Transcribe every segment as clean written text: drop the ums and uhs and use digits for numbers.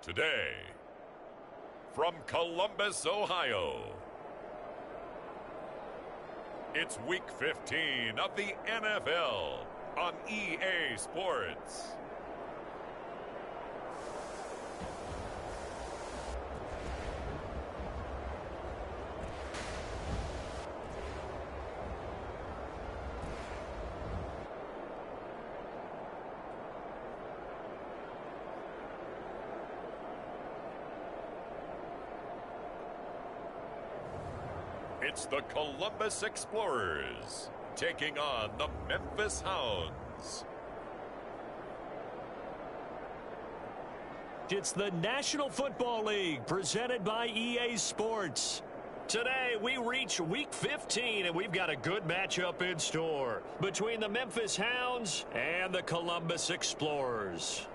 Today, from Columbus, Ohio, it's Week 15 of the NFL on EA Sports. It's the Columbus Explorers taking on the Memphis Hounds. It's the National Football League presented by EA Sports. Today we reach Week 15 and we've got a good matchup in store between the Memphis Hounds and the Columbus Explorers.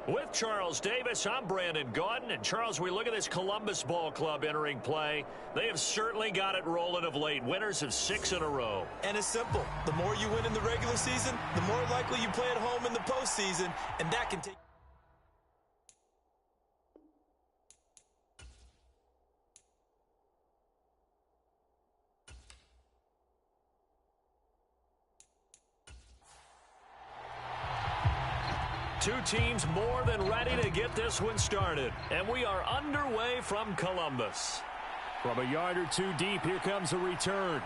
With Charles Davis, I'm Brandon Gaudin. And Charles, we look at this Columbus Ball Club entering play. They have certainly got it rolling of late. Winners of 6 in a row. And it's simple. The more you win in the regular season, the more likely you play at home in the postseason. And that can take... Two teams more than ready to get this one started. And we are underway from Columbus. From a yard or two deep, here comes a return.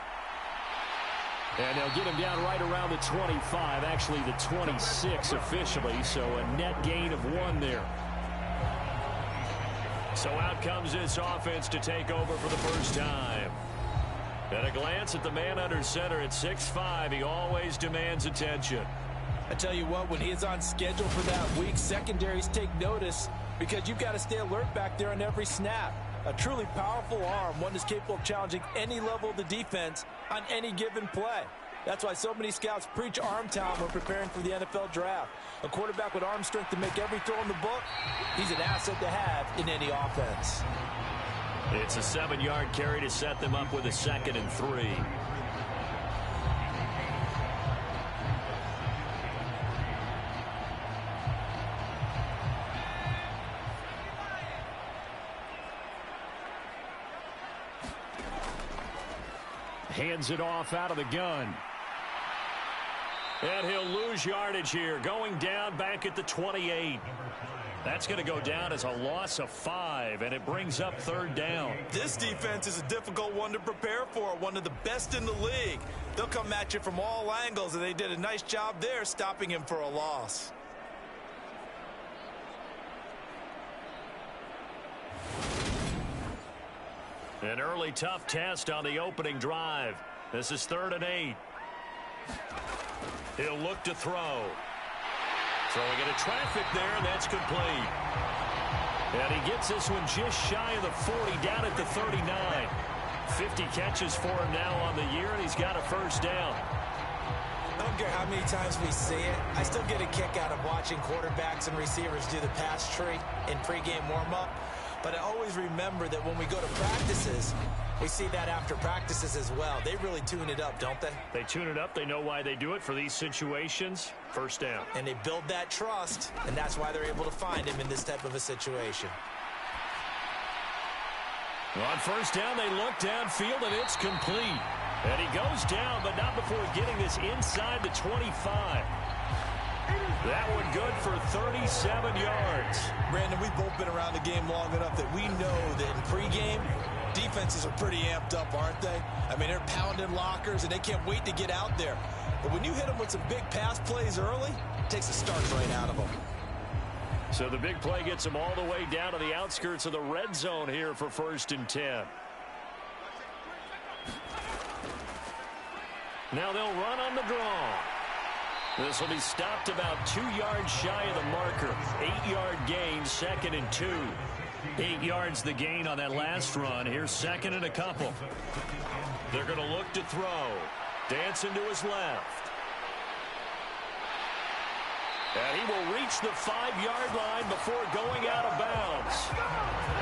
And they'll get him down right around the 25, actually the 26 officially, so a net gain of 1 there. So out comes this offense to take over for the first time. At a glance at the man under center at 6'5", he always demands attention. I tell you what, when he is on schedule for that week, secondaries take notice because you've got to stay alert back there on every snap. A truly powerful arm, one that's capable of challenging any level of the defense on any given play. That's why so many scouts preach arm talent when preparing for the NFL draft. A quarterback with arm strength to make every throw in the book, he's an asset to have in any offense. It's a 7-yard carry to set them up with a 2nd and 3. Hands it off out of the gun. And he'll lose yardage here, going down back at the 28. That's going to go down as a loss of 5, and it brings up 3rd down. This defense is a difficult one to prepare for, one of the best in the league. They'll come at you from all angles, and they did a nice job there stopping him for a loss. An early tough test on the opening drive. This is 3rd and 8. He'll look to throw. Throwing into traffic there, and that's complete. And he gets this one just shy of the 40, down at the 39. 50 catches for him now on the year, and he's got a 1st down. I don't care how many times we see it. I still get a kick out of watching quarterbacks and receivers do the pass tree in pregame warm-up. But I always remember that when we go to practices, we see that after practices as well. They really tune it up, don't they? They tune it up. They know why they do it for these situations. 1st down. And they build that trust, and that's why they're able to find him in this type of a situation. On 1st down, they look downfield, and it's complete. And he goes down, but not before getting this inside the 25. That one good for 37 yards. Brandon, we've both been around the game long enough that we know that in pregame, defenses are pretty amped up, aren't they? I mean, they're pounding lockers, and they can't wait to get out there. But when you hit them with some big pass plays early, it takes a start right out of them. So the big play gets them all the way down to the outskirts of the red zone here for 1st and 10. Now they'll run on the draw. This will be stopped about 2 yards shy of the marker. 8-yard gain, 2nd and 2. 8 yards the gain on that last run. Here's 2nd and a couple. They're going to look to throw. Dancing to his left. And he will reach the 5-yard line before going out of bounds.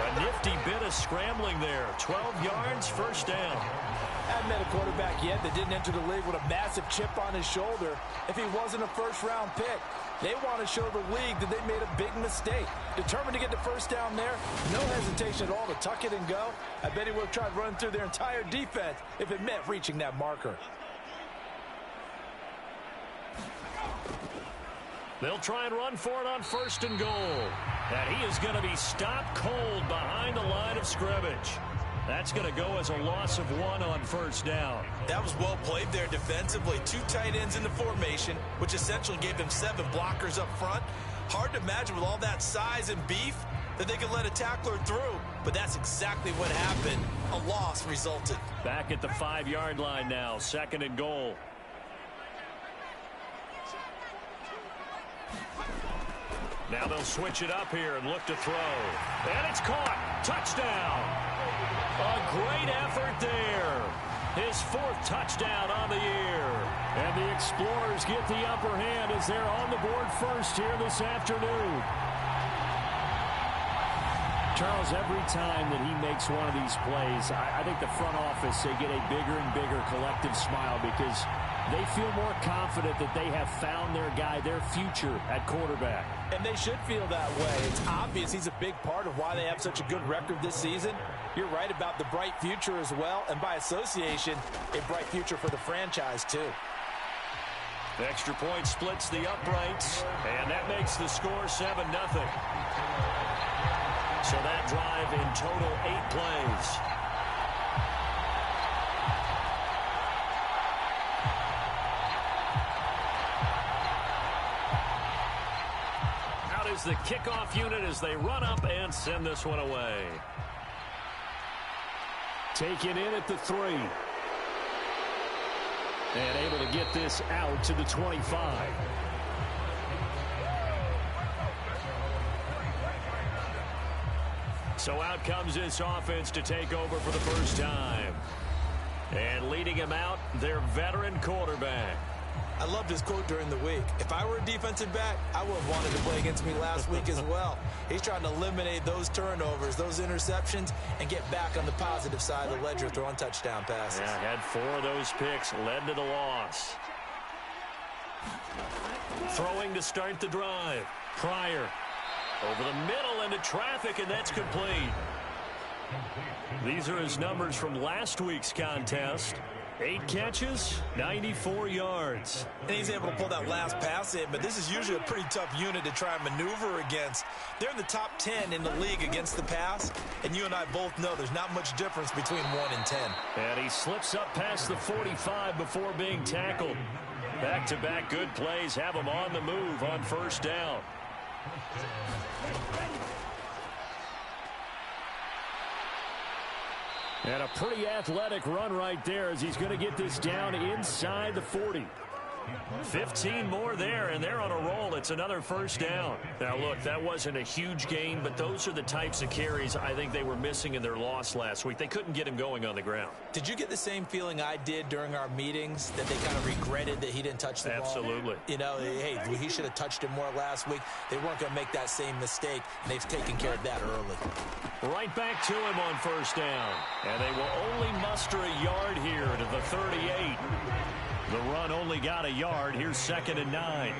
A nifty bit of scrambling there. 12 yards, first down. I haven't met a quarterback yet that didn't enter the league with a massive chip on his shoulder if he wasn't a first-round pick. They want to show the league that they made a big mistake. Determined to get the first down there, no hesitation at all to tuck it and go. I bet he would have tried running through their entire defense if it meant reaching that marker. They'll try and run for it on first and goal. And he is going to be stopped cold behind the line of scrimmage. That's going to go as a loss of 1 on first down. That was well played there defensively. 2 tight ends in the formation, which essentially gave them 7 blockers up front. Hard to imagine with all that size and beef that they could let a tackler through. But that's exactly what happened. A loss resulted. Back at the 5-yard line now, second and goal. Now they'll switch it up here and look to throw. And it's caught. Touchdown. A great effort there. His 4th touchdown on the year. And the Explorers get the upper hand as they're on the board first here this afternoon. Charles, every time that he makes one of these plays, I think the front office, they get a bigger and bigger collective smile because they feel more confident that they have found their guy, their future at quarterback. And they should feel that way. It's obvious he's a big part of why they have such a good record this season. You're right about the bright future as well, and by association, a bright future for the franchise too. The extra point splits the uprights, and that makes the score 7-0. So that drive in total 8 plays. Out is the kickoff unit as they run up and send this one away. Taken in at the 3. And able to get this out to the 25. So out comes this offense to take over for the first time. And leading him out, their veteran quarterback. I loved his quote during the week. If I were a defensive back, I would have wanted to play against me last week as well. He's trying to eliminate those turnovers, those interceptions, and get back on the positive side of the ledger throwing touchdown passes. Yeah, had 4 of those picks, led to the loss. Throwing to start the drive. Pryor. Over the middle into traffic, and that's complete. These are his numbers from last week's contest. 8 catches, 94 yards. And he's able to pull that last pass in, but this is usually a pretty tough unit to try and maneuver against. They're in the top 10 in the league against the pass, and you and I both know there's not much difference between 1 and 10. And he slips up past the 45 before being tackled. Back-to-back good plays have him on the move on first down. And a pretty athletic run right there as he's going to get this down inside the 40. 15 more there, and they're on a roll. It's another first down. Now, look, that wasn't a huge gain, but those are the types of carries I think they were missing in their loss last week. They couldn't get him going on the ground. Did you get the same feeling I did during our meetings, that they kind of regretted that he didn't touch the ball? Absolutely. You know, hey, he should have touched it more last week. They weren't going to make that same mistake, and they've taken care of that early. Right back to him on first down. And they will only muster a yard here to the 38. The run only got a yard. Here's 2nd and 9.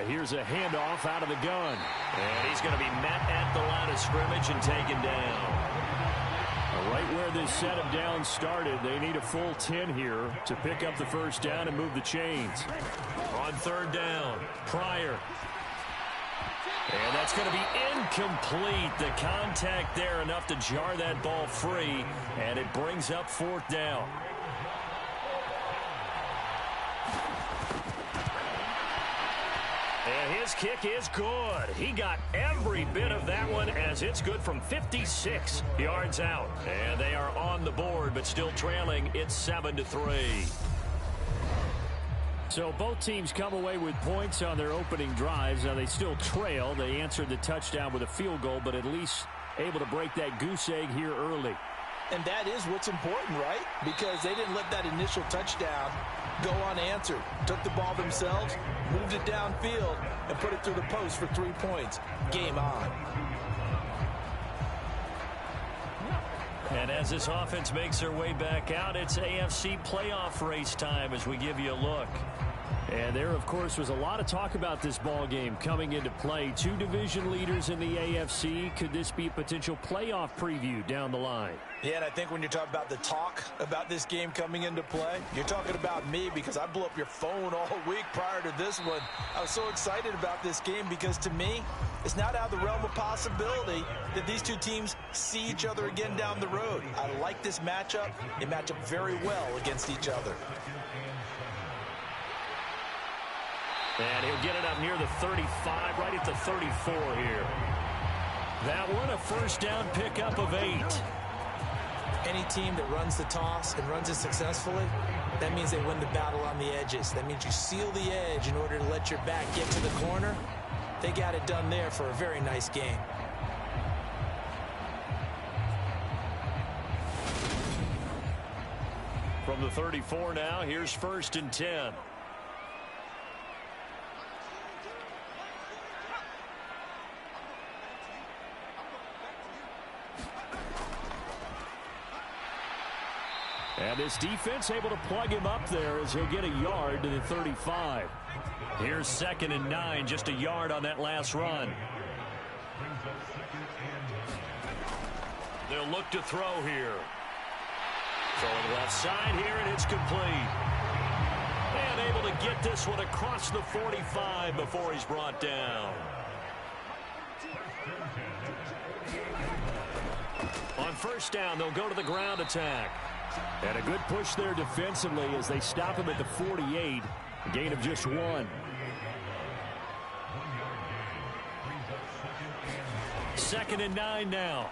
Here's a handoff out of the gun. And he's going to be met at the line of scrimmage and taken down. Right where this set of downs started, they need a full 10 here to pick up the first down and move the chains. On 3rd down, Pryor. And that's going to be incomplete. The contact there enough to jar that ball free, and it brings up 4th down. And his kick is good. He got every bit of that one as it's good from 56 yards out. And they are on the board, but still trailing. It's 7-3. So both teams come away with points on their opening drives. Now they still trail. They answered the touchdown with a field goal, but at least able to break that goose egg here early. And that is what's important, right? Because they didn't let that initial touchdown go unanswered. Took the ball themselves, moved it downfield, and put it through the post for 3 points. Game on. And as this offense makes their way back out, it's AFC playoff race time as we give you a look. And there, of course, was a lot of talk about this ball game coming into play. Two division leaders in the AFC. Could this be a potential playoff preview down the line? Yeah, and I think when you're talking about the talk about this game coming into play, you're talking about me because I blew up your phone all week prior to this one. I was so excited about this game because, to me, it's not out of the realm of possibility that these two teams see each other again down the road. I like this matchup. They match up very well against each other. And he'll get it up near the 35, right at the 34 here. That one, a first down pickup of 8. Any team that runs the toss and runs it successfully, that means they win the battle on the edges. That means you seal the edge in order to let your back get to the corner. They got it done there for a very nice game. From the 34 now, here's 1st and 10. And this defense able to plug him up there as he'll get a yard to the 35. Here's 2nd and 9, just a yard on that last run. They'll look to throw here. Throwing left side here, and it's complete. And able to get this one across the 45 before he's brought down. On 1st down, they'll go to the ground attack. And a good push there defensively as they stop him at the 48. A gain of just 1. 2nd and 9 now.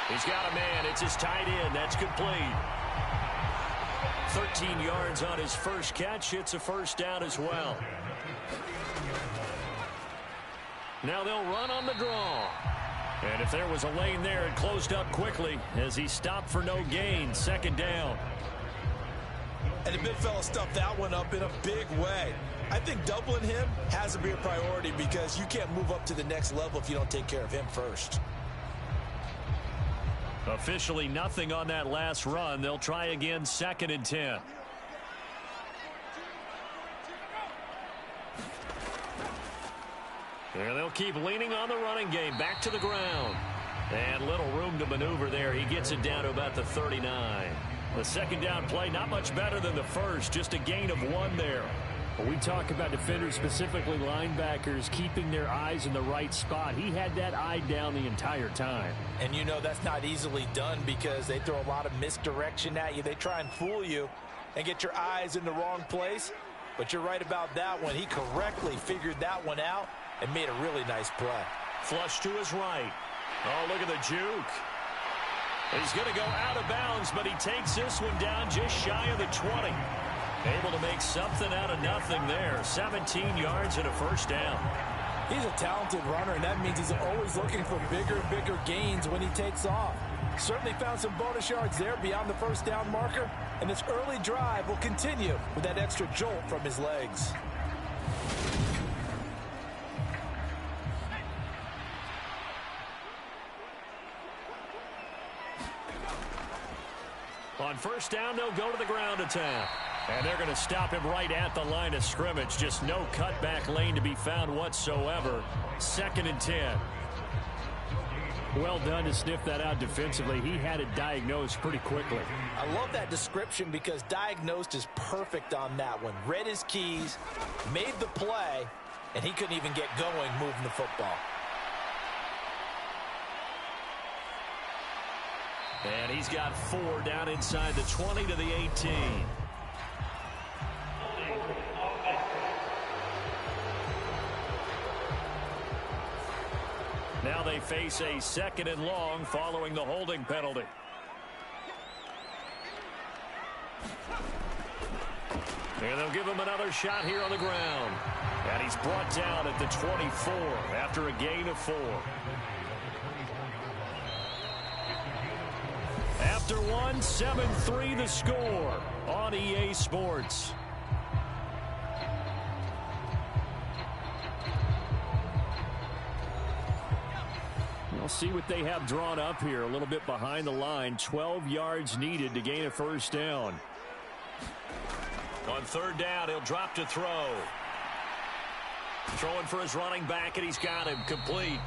He's got a man. It's his tight end. That's complete. 13 yards on his first catch. It's a first down as well. Now they'll run on the draw. And if there was a lane there, it closed up quickly as he stopped for no gain. 2nd down. And the big fella stuffed that one up in a big way. I think doubling him has to be a priority because you can't move up to the next level if you don't take care of him first. Officially nothing on that last run. They'll try again, 2nd and 10. And they'll keep leaning on the running game. Back to the ground. And little room to maneuver there. He gets it down to about the 39. The 2nd down play, not much better than the first. Just a gain of 1 there. When we talk about defenders, specifically linebackers, keeping their eyes in the right spot, he had that eye down the entire time. And you know that's not easily done because they throw a lot of misdirection at you. They try and fool you and get your eyes in the wrong place. But you're right about that one. He correctly figured that one out and made a really nice play. Flush to his right. Oh, look at the juke. He's going to go out of bounds, but he takes this one down just shy of the 20. Able to make something out of nothing there. 17 yards and a first down. He's a talented runner, and that means he's always looking for bigger and bigger gains when he takes off. Certainly found some bonus yards there beyond the first down marker, and this early drive will continue with that extra jolt from his legs. On 1st down, they'll go to the ground attack. And they're going to stop him right at the line of scrimmage. Just no cutback lane to be found whatsoever. 2nd and 10. Well done to sniff that out defensively. He had it diagnosed pretty quickly. I love that description because diagnosed is perfect on that one. Read his keys, made the play, and he couldn't even get going moving the football. And he's got 4 down inside the 20 to the 18. Now they face a 2nd and long following the holding penalty. And they'll give him another shot here on the ground. And he's brought down at the 24 after a gain of 4. After one, 7-3 the score. on EA Sports. We'll see what they have drawn up here. A little bit behind the line. 12 yards needed to gain a first down. On third down, he'll drop to throw. Throwing for his running back, and he's got him complete.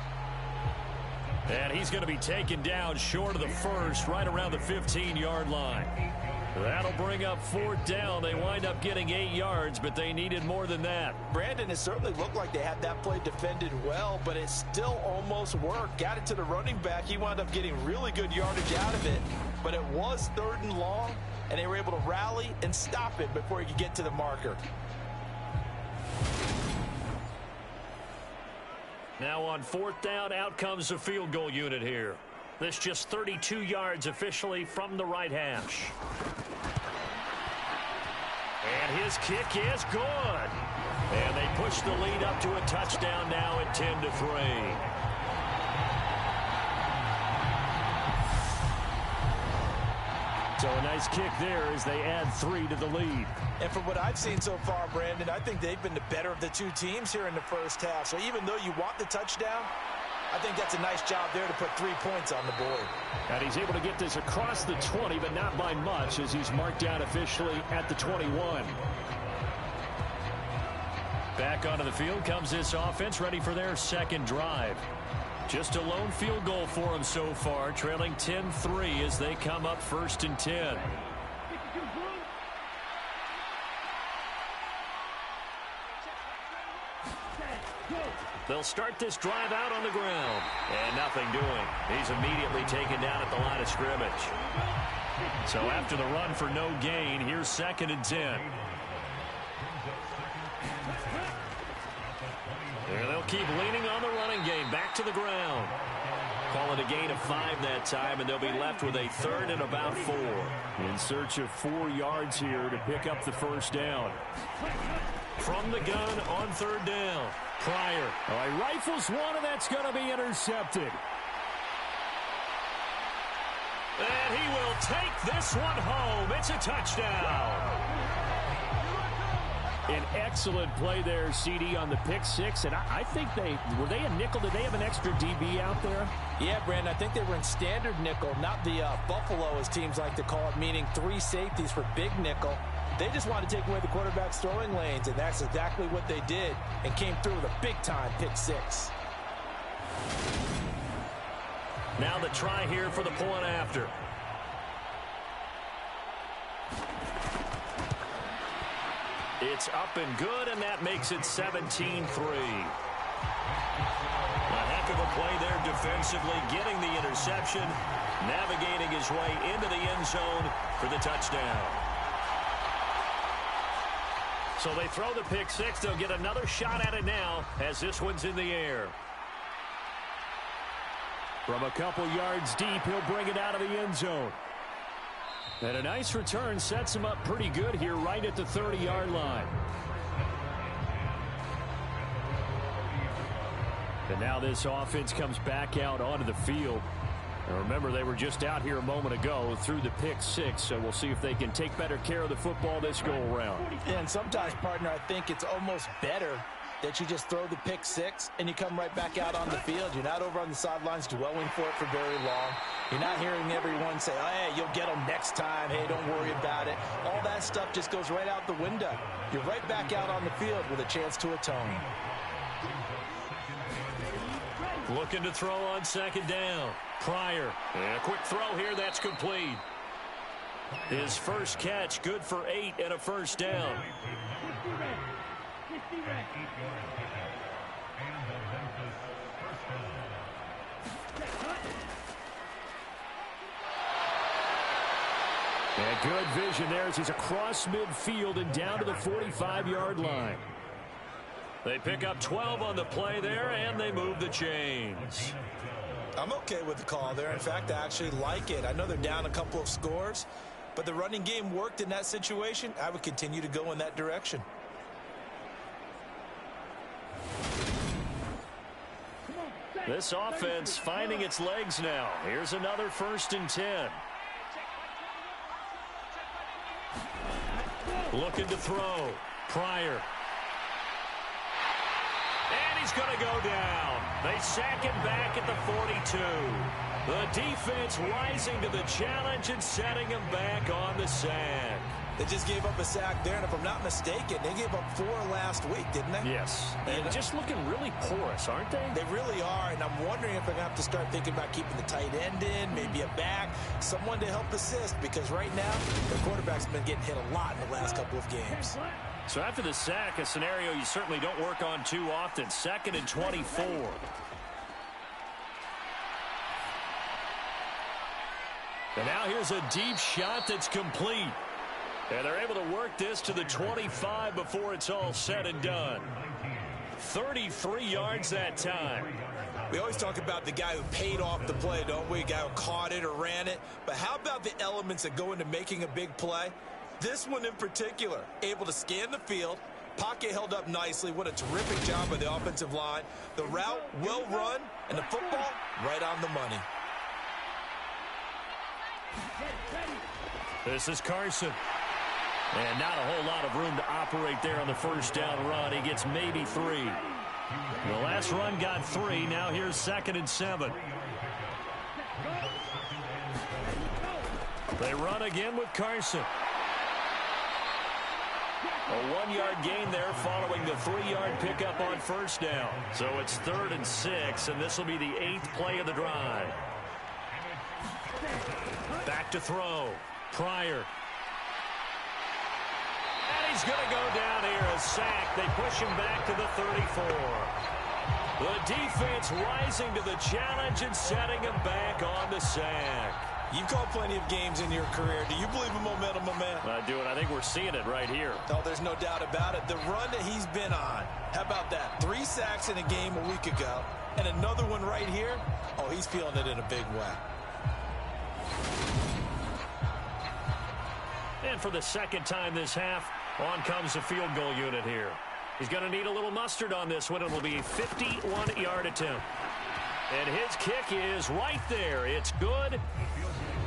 And he's going to be taken down short of the first, right around the 15-yard line. That'll bring up fourth down. They wind up getting 8 yards, but they needed more than that. Brandon, it certainly looked like they had that play defended well, but it still almost worked. Got it to the running back. He wound up getting really good yardage out of it, but it was 3rd and long, and they were able to rally and stop it before he could get to the marker. Now on fourth down, out comes the field goal unit here. This just 32 yards officially from the right hash. And his kick is good. And they push the lead up to a touchdown now at 10-3. So a nice kick there as they add 3 to the lead. And from what I've seen so far, Brandon, I think they've been the better of the two teams here in the first half. So even though you want the touchdown, I think that's a nice job there to put 3 points on the board. And he's able to get this across the 20, but not by much, as he's marked down officially at the 21. Back onto the field comes this offense, ready for their second drive. Just a lone field goal for them so far, trailing 10-3 as they come up 1st and 10. They'll start this drive out on the ground. And nothing doing. He's immediately taken down at the line of scrimmage. So after the run for no gain, here's 2nd and 10. And they'll keep leaning on the running game. Back to the ground. Call it a gain of 5 that time, and they'll be left with a 3rd and about 4. In search of 4 yards here to pick up the first down. From the gun on 3rd down. Pryor. He rifles one, and that's going to be intercepted. And he will take this one home. It's a touchdown. An excellent play there, CD, on the pick 6. And I think were they a nickel? Did they have an extra DB out there? Yeah, Brandon, I think they were in standard nickel, not the Buffalo, as teams like to call it, meaning 3 safeties for big nickel. They just wanted to take away the quarterback's throwing lanes, and that's exactly what they did, and came through with a big-time pick 6. Now the try here for the point after. It's up and good, and that makes it 17-3. A heck of a play there defensively, getting the interception, navigating his way into the end zone for the touchdown. So they throw the pick 6. They'll get another shot at it now as this one's in the air. From a couple yards deep, he'll bring it out of the end zone. And a nice return sets him up pretty good here right at the 30-yard line. And now this offense comes back out onto the field. And remember, they were just out here a moment ago through the pick 6, so we'll see if they can take better care of the football this go-around. Yeah, and sometimes, partner, I think it's almost better that you just throw the pick 6 and you come right back out on the field. You're not over on the sidelines dwelling for it for very long. You're not hearing everyone say, oh, hey, you'll get them next time. Hey, don't worry about it. All that stuff just goes right out the window. You're right back out on the field with a chance to atone. Looking to throw on 2nd down. Pryor. And a quick throw here. That's complete. His first catch, good for 8 and a first down. And good vision there as he's across midfield and down to the 45-yard line. They pick up 12 on the play there, and they move the chains. I'm okay with the call there. In fact, I actually like it. I know they're down a couple of scores, but the running game worked in that situation. I would continue to go in that direction. This offense finding its legs now. Here's another 1st and 10. Looking to throw. Pryor. And he's going to go down. They sack him back at the 42. The defense rising to the challenge and setting him back on the sack. They just gave up a sack there, and if I'm not mistaken, they gave up 4 last week, didn't they? Yes. And just looking really porous, aren't they? They really are, and I'm wondering if they're going to have to start thinking about keeping the tight end in, maybe a back, someone to help assist, because right now, their quarterback's been getting hit a lot in the last couple of games. So after the sack, a scenario you certainly don't work on too often. 2nd and 24. And now here's a deep shot that's complete. And they're able to work this to the 25 before it's all said and done. 33 yards that time. We always talk about the guy who paid off the play, don't we? A guy who caught it or ran it. But how about the elements that go into making a big play? This one in particular, able to scan the field, pocket held up nicely. What a terrific job by the offensive line. The route, well run, and the football, right on the money. This is Carson. And not a whole lot of room to operate there on the first down run. He gets maybe 3. The last run got 3. Now here's 2nd and 7. They run again with Carson. A 1-yard gain there following the 3-yard pickup on first down. So it's 3rd and 6, and this will be the 8th play of the drive. Back to throw. Pryor. And he's going to go down here. A sack. They push him back to the 34. The defense rising to the challenge and setting him back on the sack. You've called plenty of games in your career. Do you believe in momentum, my man? I do, and I think we're seeing it right here. Oh, there's no doubt about it. The run that he's been on. How about that? 3 sacks in a game a week ago, and another one right here. Oh, he's feeling it in a big way. And for the 2nd time this half, on comes the field goal unit here. He's going to need a little mustard on this one. It'll be a 51-yard attempt. And his kick is right there. It's good.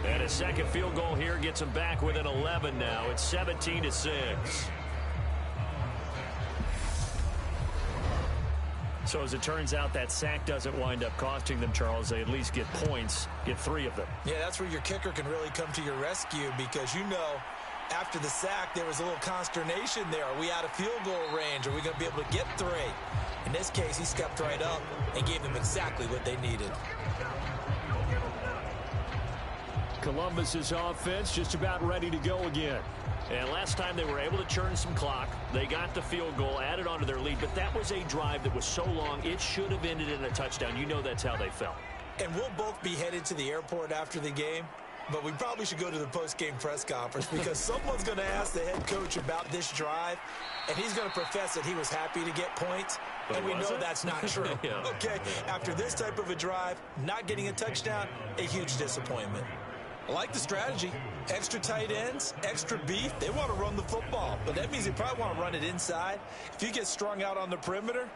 And a second field goal here gets him back within 11 now. It's 17-6. So as it turns out, that sack doesn't wind up costing them, Charles. They at least get points, get 3 of them. Yeah, that's where your kicker can really come to your rescue, because you know after the sack there was a little consternation there. Are we out of field goal range? Are we going to be able to get 3? In this case, he stepped right up and gave them exactly what they needed. Columbus's offense just about ready to go again. And last time they were able to churn some clock. They got the field goal, added on to their lead, but that was a drive that was so long it should have ended in a touchdown. You know that's how they felt. And we'll both be headed to the airport after the game, but we probably should go to the post-game press conference, because someone's going to ask the head coach about this drive, and he's going to profess that he was happy to get points, and we know that's not true. Yeah. Okay, after this type of a drive, not getting a touchdown, a huge disappointment. I like the strategy. Extra tight ends, extra beef. They want to run the football, but that means they probably want to run it inside. If you get strung out on the perimeter,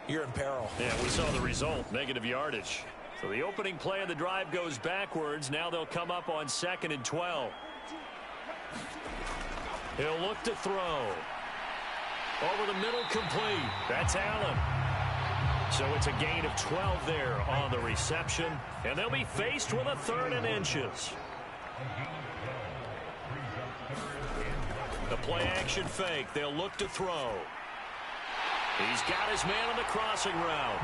you're in peril. Yeah, we saw the result, negative yardage. So the opening play of the drive goes backwards. Now they'll come up on 2nd and 12. He'll look to throw. Over the middle, complete. That's Allen. So it's a gain of 12 there on the reception. And they'll be faced with a 3rd and inches. The play action fake. They'll look to throw. He's got his man on the crossing route.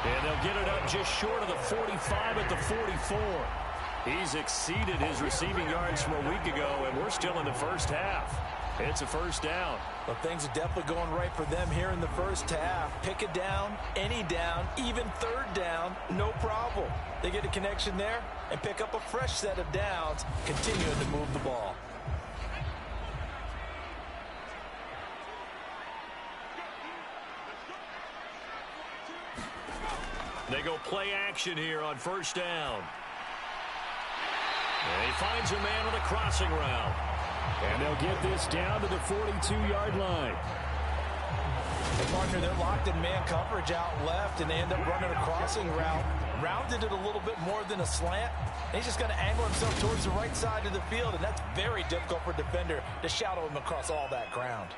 And they'll get it up just short of the 45 at the 44. He's exceeded his receiving yards from a week ago, and we're still in the first half. It's a first down. Well, things are definitely going right for them here in the first half. Pick a down, any down, even 3rd down, no problem. They get a connection there and pick up a fresh set of downs, continuing to move the ball. They go play action here on first down. And he finds a man on the crossing route. And they'll get this down to the 42-yard line. And partner, they're locked in man coverage out left, and they end up running a crossing route. Rounded it a little bit more than a slant. And he's just going to angle himself towards the right side of the field, and that's very difficult for a defender to shadow him across all that ground.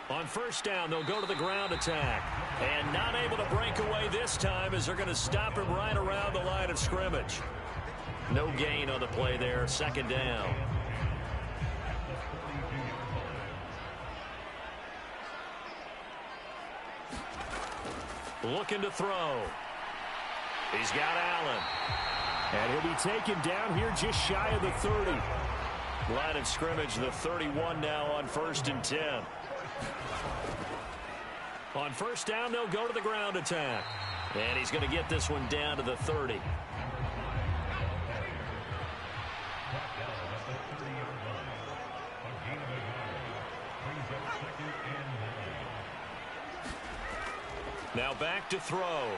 On first down, they'll go to the ground attack. And not able to break away this time as they're going to stop him right around the line of scrimmage. No gain on the play there, second down. Looking to throw. He's got Allen. And he'll be taken down here just shy of the 30. Line of scrimmage, the 31 now on 1st and 10. On first down, they'll go to the ground attack. And he's going to get this one down to the 30. Now back to throw.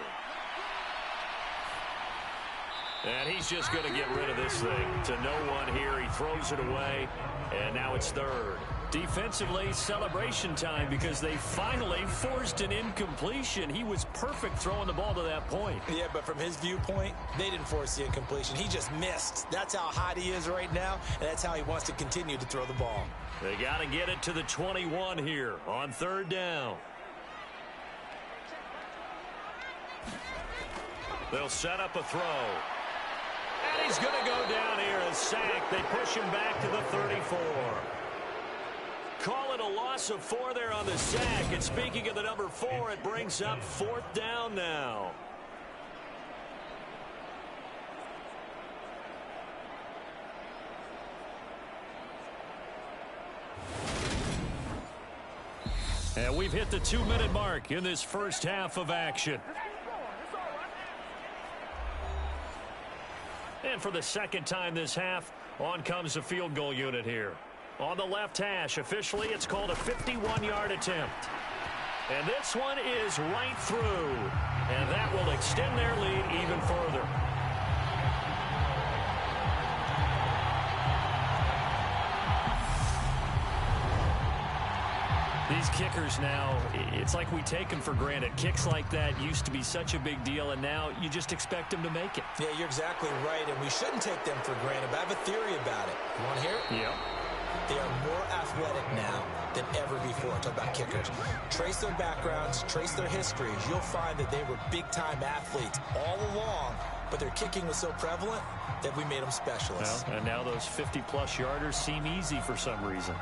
And he's just going to get rid of this thing to no one here. He throws it away, and now it's third. Defensively, celebration time because they finally forced an incompletion. He was perfect throwing the ball to that point. Yeah, but from his viewpoint, they didn't force the incompletion. He just missed. That's how hot he is right now, and that's how he wants to continue to throw the ball. They got to get it to the 21 here on third down. They'll set up a throw. And he's going to go down here, a sack. They push him back to the 34. Call it a loss of 4 there on the sack. And speaking of the number 4, it brings up 4th down now. And we've hit the 2-minute mark in this first half of action. And for the second time this half, on comes the field goal unit here. On the left hash, officially it's called a 51-yard attempt. And this one is right through. And that will extend their lead even further. These kickers now, it's like we take them for granted. Kicks like that used to be such a big deal, and now you just expect them to make it. Yeah, you're exactly right, and we shouldn't take them for granted, but I have a theory about it. You want to hear it? Yeah. They are more athletic now than ever before. Talk about kickers. Trace their backgrounds, trace their histories. You'll find that they were big-time athletes all along, but their kicking was so prevalent that we made them specialists. Well, and now those 50-plus yarders seem easy for some reason.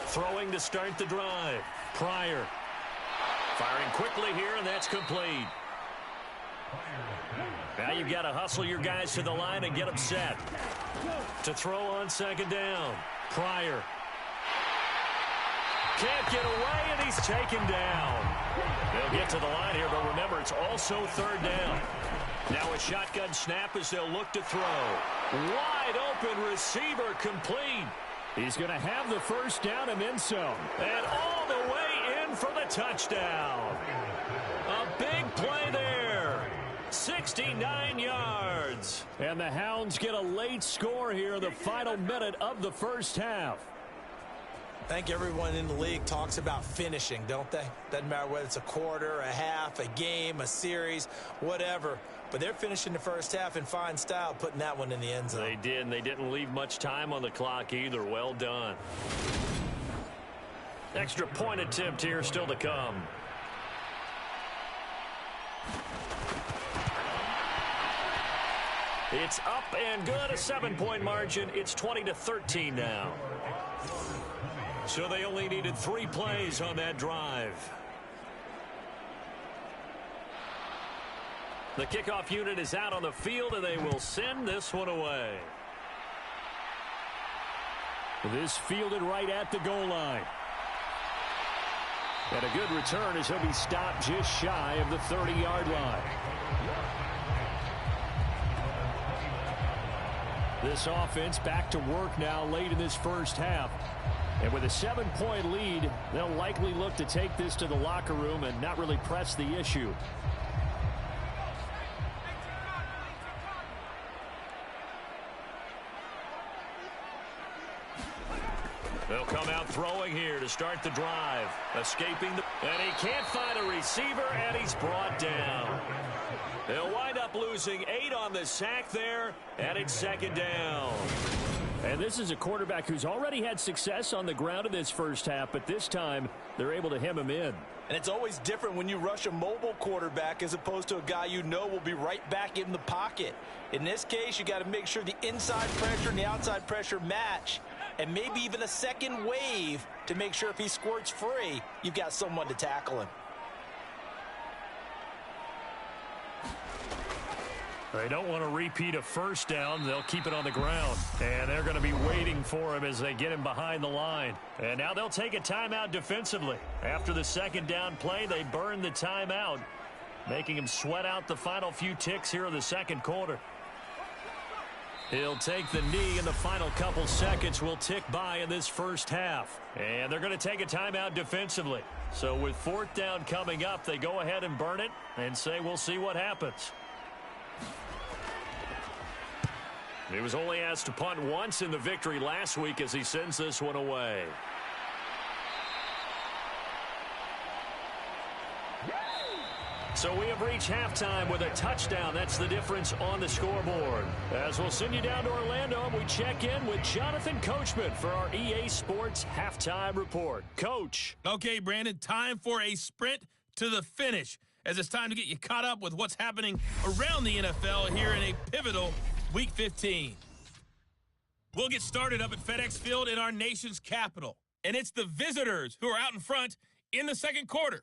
Throwing to start the drive. Pryor. Firing quickly here, and that's complete. Now you've got to hustle your guys to the line and get them set. To throw on second down. Pryor. Can't get away, and he's taken down. They'll get to the line here, but remember, it's also third down. Now a shotgun snap as they'll look to throw. Wide open receiver complete. He's going to have the first down and then some. And all the way in for the touchdown. A big play there. 69 yards. And the Hounds get a late score here in the final minute of the first half. I think everyone in the league talks about finishing, don't they? Doesn't matter whether it's a quarter, a half, a game, a series, whatever. But they're finishing the first half in fine style, putting that one in the end zone. They did, and they didn't leave much time on the clock either. Well done. Extra point attempt here still to come. It's up and good, a 7-point margin. It's 20-13 now. So they only needed 3 plays on that drive. The kickoff unit is out on the field, and they will send this one away. This fielded right at the goal line. And a good return as he'll be stopped just shy of the 30-yard line. This offense back to work now late in this first half. And with a 7-point lead, they'll likely look to take this to the locker room and not really press the issue. They'll come out throwing here to start the drive. Escaping and he can't find a receiver, and he's brought down. They'll wind up losing 8 on the sack there, and it's 2nd down. And this is a quarterback who's already had success on the ground in this first half, but this time they're able to hem him in. And it's always different when you rush a mobile quarterback as opposed to a guy you know will be right back in the pocket. In this case, you got to make sure the inside pressure and the outside pressure match, and maybe even a second wave to make sure if he squirts free, you've got someone to tackle him. They don't want to repeat a first down. They'll keep it on the ground. And they're going to be waiting for him as they get him behind the line. And now they'll take a timeout defensively. After the 2nd down play, they burn the timeout, making him sweat out the final few ticks here in the 2nd quarter. He'll take the knee, and the final couple seconds will tick by in this first half. And they're going to take a timeout defensively. So with 4th down coming up, they go ahead and burn it and say we'll see what happens. He was only asked to punt once in the victory last week as he sends this one away. So we have reached halftime with a touchdown. That's the difference on the scoreboard. As we'll send you down to Orlando, and we check in with Jonathan Coachman for our EA Sports Halftime Report. Coach. Okay, Brandon, time for a sprint to the finish, as it's time to get you caught up with what's happening around the NFL here in a pivotal Week 15. We'll get started up at FedEx Field in our nation's capital, and it's the visitors who are out in front in the 2nd quarter.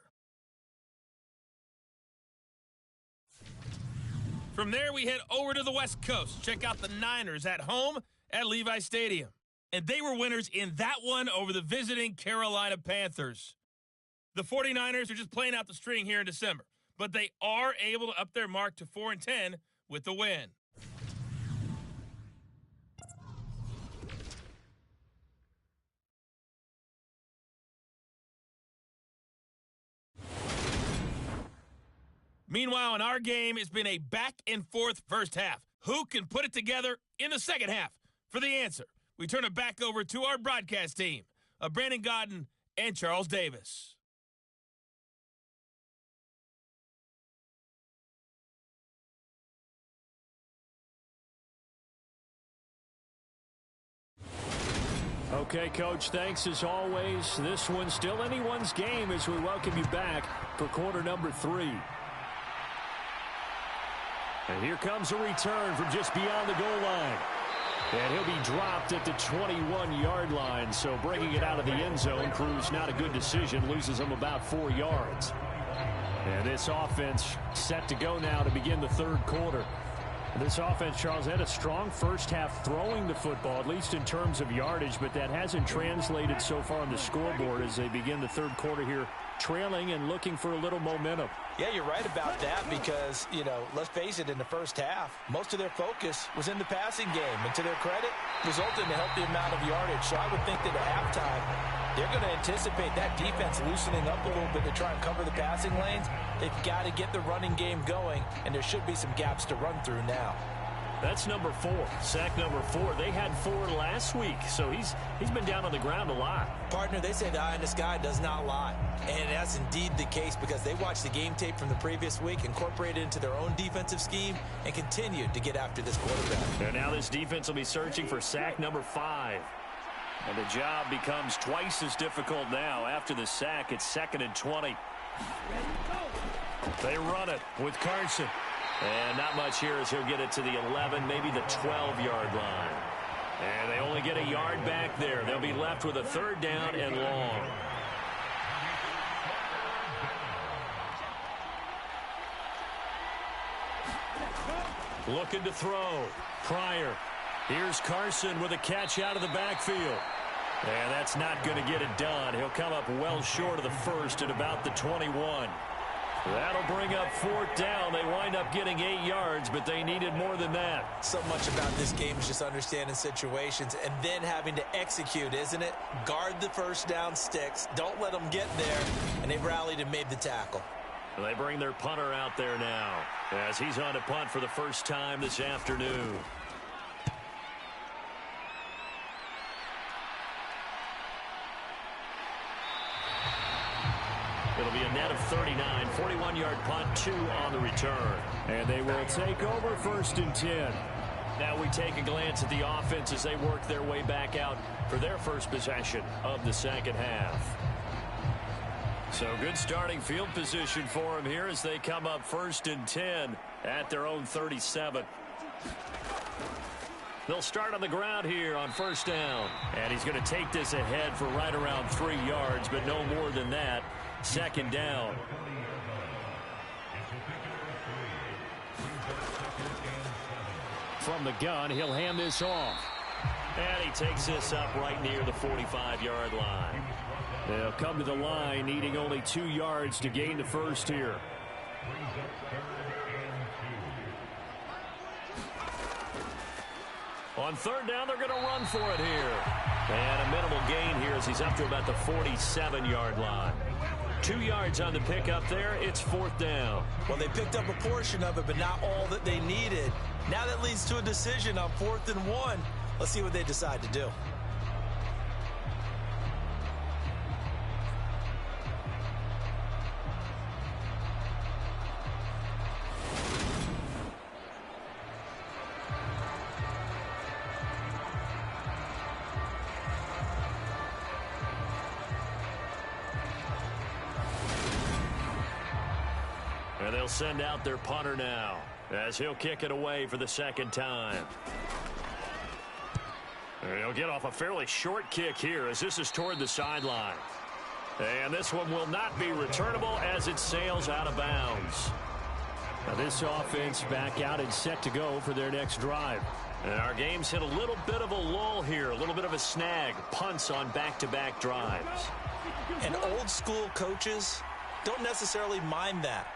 From there, we head over to the West Coast. Check out the Niners at home at Levi Stadium. And they were winners in that one over the visiting Carolina Panthers. The 49ers are just playing out the string here in December, but they are able to up their mark to 4-10 with the win. Meanwhile, in our game, it's been a back-and-forth first half. Who can put it together in the 2nd half? For the answer, we turn it back over to our broadcast team of Brandon Godden and Charles Davis. Okay, Coach, thanks as always. This one's still anyone's game as we welcome you back for quarter number 3. And here comes a return from just beyond the goal line. And he'll be dropped at the 21-yard line. So bringing it out of the end zone proves not a good decision. Loses him about 4 yards. And this offense set to go now to begin the 3rd quarter. This offense, Charles, had a strong first half throwing the football, at least in terms of yardage, but that hasn't translated so far on the scoreboard as they begin the 3rd quarter here, trailing and looking for a little momentum. Yeah, you're right about that because, let's face it, in the first half, most of their focus was in the passing game. And to their credit, resulted in a healthy amount of yardage. So I would think that at halftime, they're going to anticipate that defense loosening up a little bit to try and cover the passing lanes. They've got to get the running game going, and there should be some gaps to run through now. That's number 4, sack number 4. They had 4 last week, so he's been down on the ground a lot. Partner, they say the eye in the sky does not lie. And that's indeed the case because they watched the game tape from the previous week, incorporated it into their own defensive scheme, and continued to get after this quarterback. And now this defense will be searching for sack number 5. And the job becomes twice as difficult now. After the sack, it's 2nd and 20. They run it with Carson. And not much here as he'll get it to the 11, maybe the 12-yard line. And they only get a yard back there. They'll be left with a 3rd down and long. Looking to throw. Pryor. Here's Carson with a catch out of the backfield. And that's not going to get it done. He'll come up well short of the first at about the 21. That'll bring up 4th down. They wind up getting 8 yards, but they needed more than that. So much about this game is just understanding situations and then having to execute, isn't it? Guard the first down sticks. Don't let them get there. And they've rallied and made the tackle. They bring their punter out there now as he's on to punt for the first time this afternoon. It'll be a net of 39, 41-yard punt, 2 on the return. And they will take over 1st and 10. Now we take a glance at the offense as they work their way back out for their first possession of the second half. So good starting field position for them here as they come up 1st and 10 at their own 37. They'll start on the ground here on 1st down. And he's going to take this ahead for right around 3 yards, but no more than that. 2nd down. From the gun, he'll hand this off. And he takes this up right near the 45-yard line. They'll come to the line, needing only 2 yards to gain the first here. On 3rd down, they're going to run for it here. And a minimal gain here as he's up to about the 47-yard line. 2 yards on the pickup there. It's 4th down. Well, they picked up a portion of it, but not all that they needed. Now that leads to a decision on 4th and 1. Let's see what they decide to do. And they'll send out their punter now as he'll kick it away for the 2nd time. And he'll get off a fairly short kick here as this is toward the sideline. And this one will not be returnable as it sails out of bounds. Now this offense back out and set to go for their next drive. And our game's hit a little bit of a lull here, a little bit of a snag. Punts on back-to-back drives. And old school coaches don't necessarily mind that.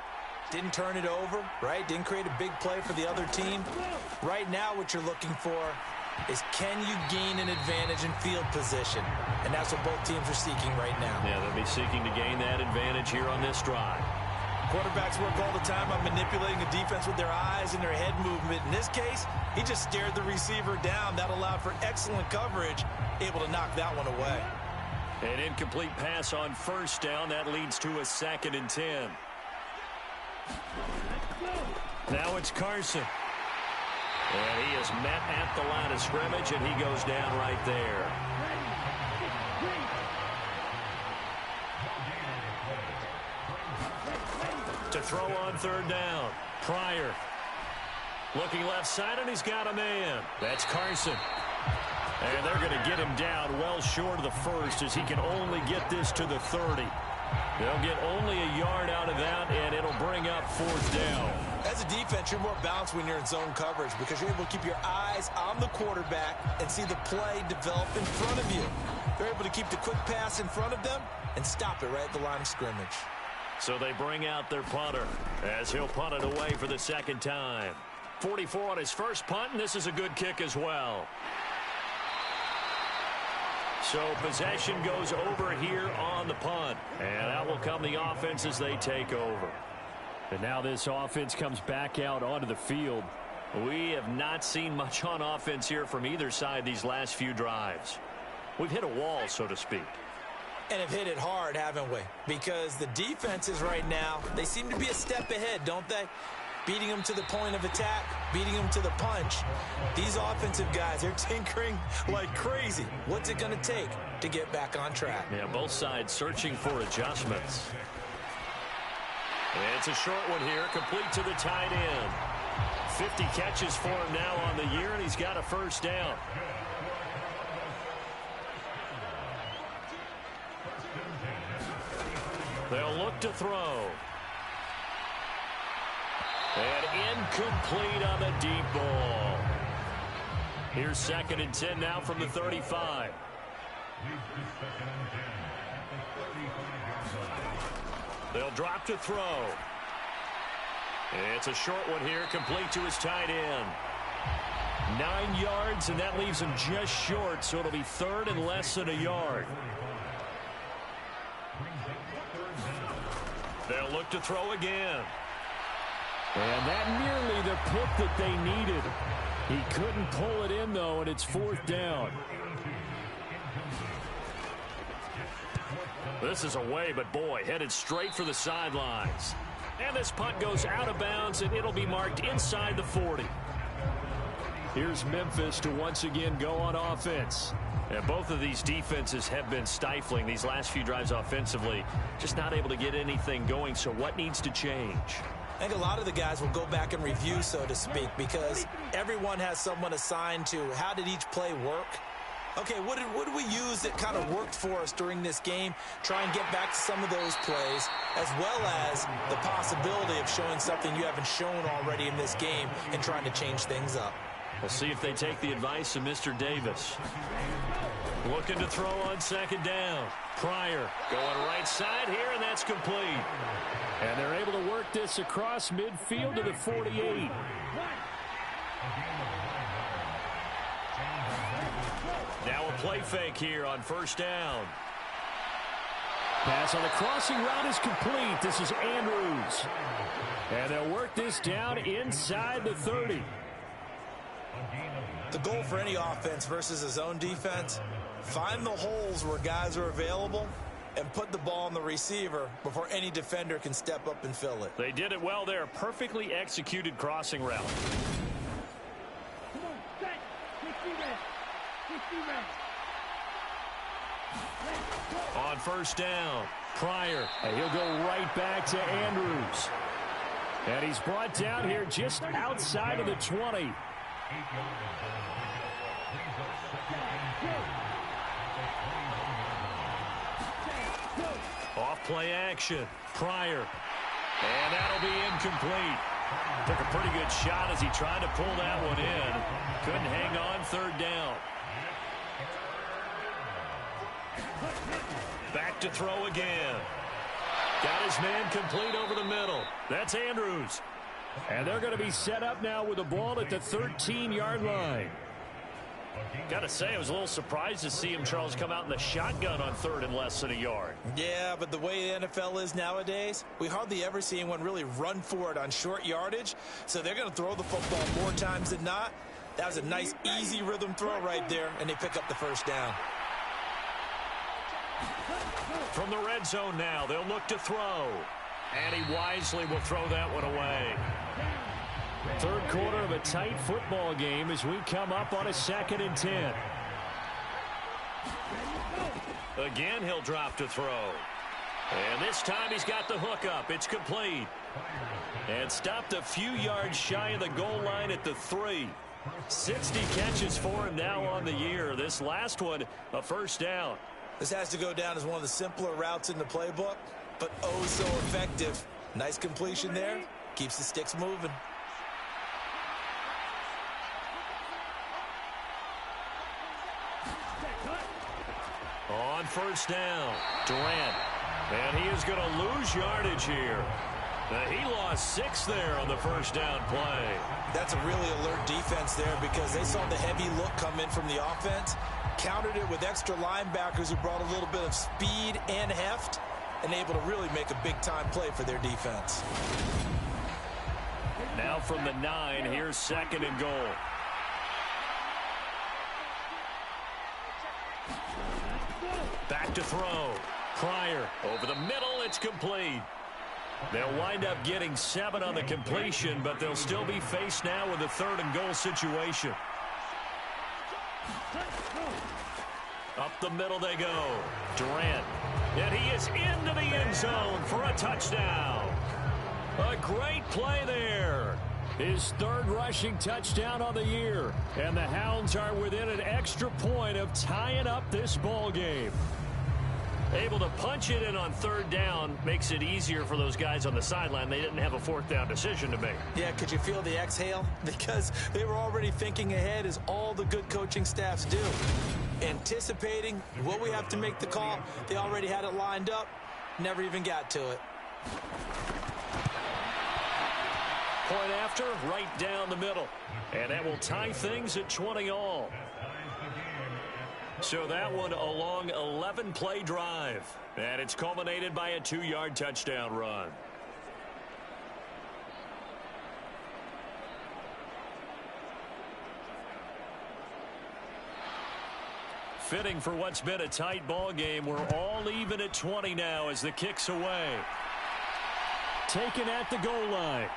Didn't turn it over, right? Didn't create a big play for the other team. Right now what you're looking for is can you gain an advantage in field position? And that's what both teams are seeking right now. Yeah, they'll be seeking to gain that advantage here on this drive. Quarterbacks work all the time on manipulating the defense with their eyes and their head movement. In this case, he just stared the receiver down. That allowed for excellent coverage, able to knock that one away. An incomplete pass on 1st down. That leads to a 2nd and 10. Now it's Carson. And he is met at the line of scrimmage, and he goes down right there. To throw on 3rd down. Pryor. Looking left side, and he's got a man. That's Carson. And they're going to get him down well short of the 1st as he can only get this to the 30. They'll get only a yard out of that, and it'll bring up 4th down. As a defense, you're more balanced when you're in zone coverage because you're able to keep your eyes on the quarterback and see the play develop in front of you. They're able to keep the quick pass in front of them and stop it right at the line of scrimmage. So they bring out their punter as he'll punt it away for the 2nd time. 44 on his first punt, and this is a good kick as well. So possession goes over here on the punt. And that will come the offense as they take over. And now this offense comes back out onto the field. We have not seen much on offense here from either side these last few drives. We've hit a wall, so to speak. And have hit it hard, haven't we? Because the defenses right now, they seem to be a step ahead, don't they? Beating them to the point of attack, beating them to the punch. These offensive guys, they're tinkering like crazy. What's it going to take to get back on track? Yeah, both sides searching for adjustments. And it's a short one here, complete to the tight end. 50 catches for him now on the year, and he's got a 1st down. They'll look to throw. And incomplete on the deep ball. Here's 2nd and 10 now from the 35. They'll drop to throw. It's a short one here, complete to his tight end. 9 yards, and that leaves him just short, so it'll be third and less than a yard. They'll look to throw again. And that nearly the pick that they needed. He couldn't pull it in, though, and it's fourth down. This is away, but boy, headed straight for the sidelines. And this punt goes out of bounds, and it'll be marked inside the 40. Here's Memphis to once again go on offense. And both of these defenses have been stifling these last few drives offensively. Just not able to get anything going, so what needs to change? I think a lot of the guys will go back and review, so to speak, because everyone has someone assigned to how did each play work. Okay, what did we use that kind of worked for us during this game? Try and get back to some of those plays, as well as the possibility of showing something you haven't shown already in this game and trying to change things up. We'll see if they take the advice of Mr. Davis. Looking to throw on second down. Pryor going right side here, and that's complete. And they're able to work this across midfield to the 48. Now a play fake here on first down. Pass on the crossing route is complete. This is Andrews. And they'll work this down inside the 30. The goal for any offense versus his own defense, find the holes where guys are available and put the ball on the receiver before any defender can step up and fill it. They did it well there. Perfectly executed crossing route. On first down, Pryor. And he'll go right back to Andrews. And he's brought down here just outside of the 20. Off play action. Pryor. And that'll be incomplete. Took a pretty good shot as he tried to pull that one in. Couldn't hang on third down. Back to throw again. Got his man complete over the middle. That's Andrews. And they're going to be set up now with the ball at the 13-yard line. Got to say, I was a little surprised to see him, Charles, come out in the shotgun on third and less than a yard. Yeah, but the way the NFL is nowadays, we hardly ever see anyone really run for it on short yardage. So they're going to throw the football more times than not. That was a nice, easy rhythm throw right there, and they pick up the first down. From the red zone now, they'll look to throw. And he wisely will throw that one away. Third quarter of a tight football game as we come up on a 2nd and 10. Again, he'll drop to throw. And this time he's got the hook up. It's complete. And stopped a few yards shy of the goal line at the 3. 60 catches for him now on the year. This last one, a first down. This has to go down as one of the simpler routes in the playbook, but oh so effective. Nice completion there. Keeps the sticks moving. On first down, Durant. And he is going to lose yardage here. He lost 6 there on the first down play. That's a really alert defense there because they saw the heavy look come in from the offense, countered it with extra linebackers who brought a little bit of speed and heft, and able to really make a big-time play for their defense. Now from the 9, here's 2nd and goal. Back to throw. Pryor over the middle. It's complete. They'll wind up getting 7 on the completion, but they'll still be faced now with a 3rd and goal situation. Up the middle they go. Durant. And he is into the end zone for a touchdown. A great play there. His 3rd rushing touchdown on the year. And the Hounds are within an extra point of tying up this ball game. Able to punch it in on 3rd down makes it easier for those guys on the sideline. They didn't have a 4th down decision to make. Yeah, could you feel the exhale? Because they were already thinking ahead, as all the good coaching staffs do. Anticipating what we have to make the call. They already had it lined up. Never even got to it. Point after, right down the middle. And that will tie things at 20 all. So that one a long 11-play drive. And it's culminated by a 2-yard touchdown run. Fitting for what's been a tight ball game. We're all even at 20 now as the kick's away. Taken at the goal line.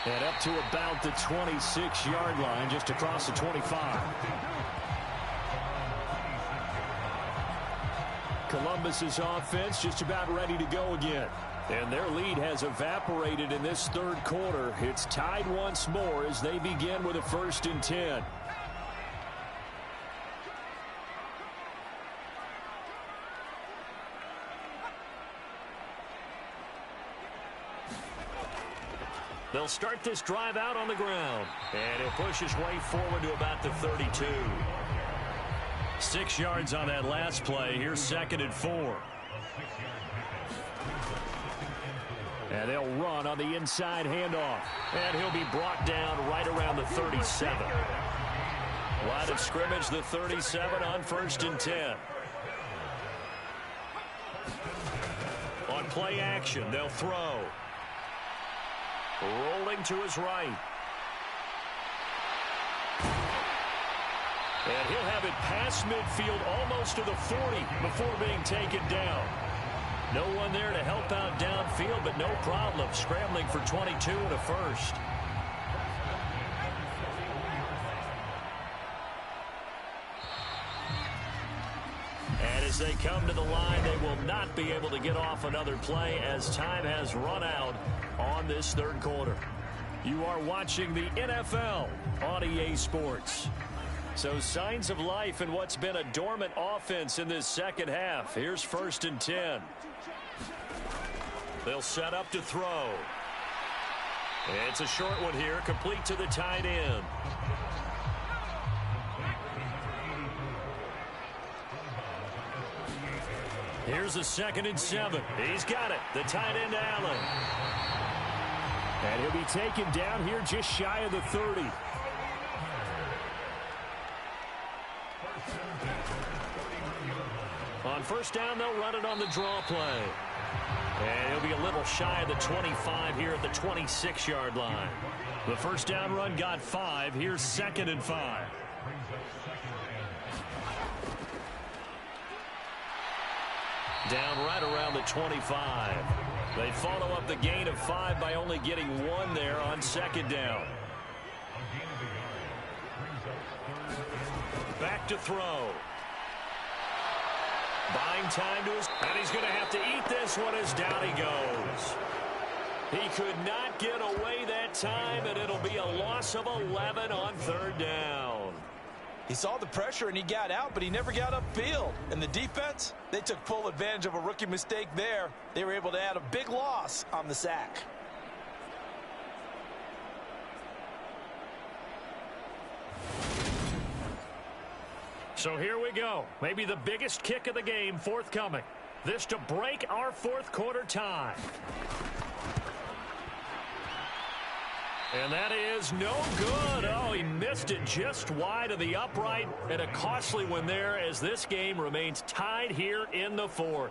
And up to about the 26-yard line, just across the 25. Columbus's offense just about ready to go again. And their lead has evaporated in this third quarter. It's tied once more as they begin with a 1st and 10. They'll start this drive out on the ground. And he'll push his way forward to about the 32. 6 yards on that last play. Here's 2nd and 4. And they'll run on the inside handoff. And he'll be brought down right around the 37. Line of scrimmage, the 37 on 1st and 10. On play action, they'll throw. Rolling to his right. And he'll have it past midfield almost to the 40 before being taken down. No one there to help out downfield, but no problem scrambling for 22 and a 1st. And as they come to the line, they will not be able to get off another play as time has run out on this third quarter. You are watching the NFL on EA Sports. So signs of life in what's been a dormant offense in this second half. Here's 1st and 10. They'll set up to throw. It's a short one here, complete to the tight end. Here's a 2nd and 7. He's got it. The tight end, Allen. And he'll be taken down here just shy of the 30. On 1st down, they'll run it on the draw play. And he'll be a little shy of the 25 here at the 26-yard line. The 1st down run got 5. Here's 2nd and 5. Down right around the 25. They follow up the gain of 5 by only getting 1 there on 2nd down. Back to throw. Buying time to his... And he's going to have to eat this one as down he goes. He could not get away that time, and it'll be a loss of 11 on 3rd down. He saw the pressure and he got out, but he never got upfield. And the defense, they took full advantage of a rookie mistake there. They were able to add a big loss on the sack. So here we go. Maybe the biggest kick of the game forthcoming. This to break our 4th quarter tie. And that is no good. Oh, he missed it just wide of the upright. And a costly one there as this game remains tied here in the 4th.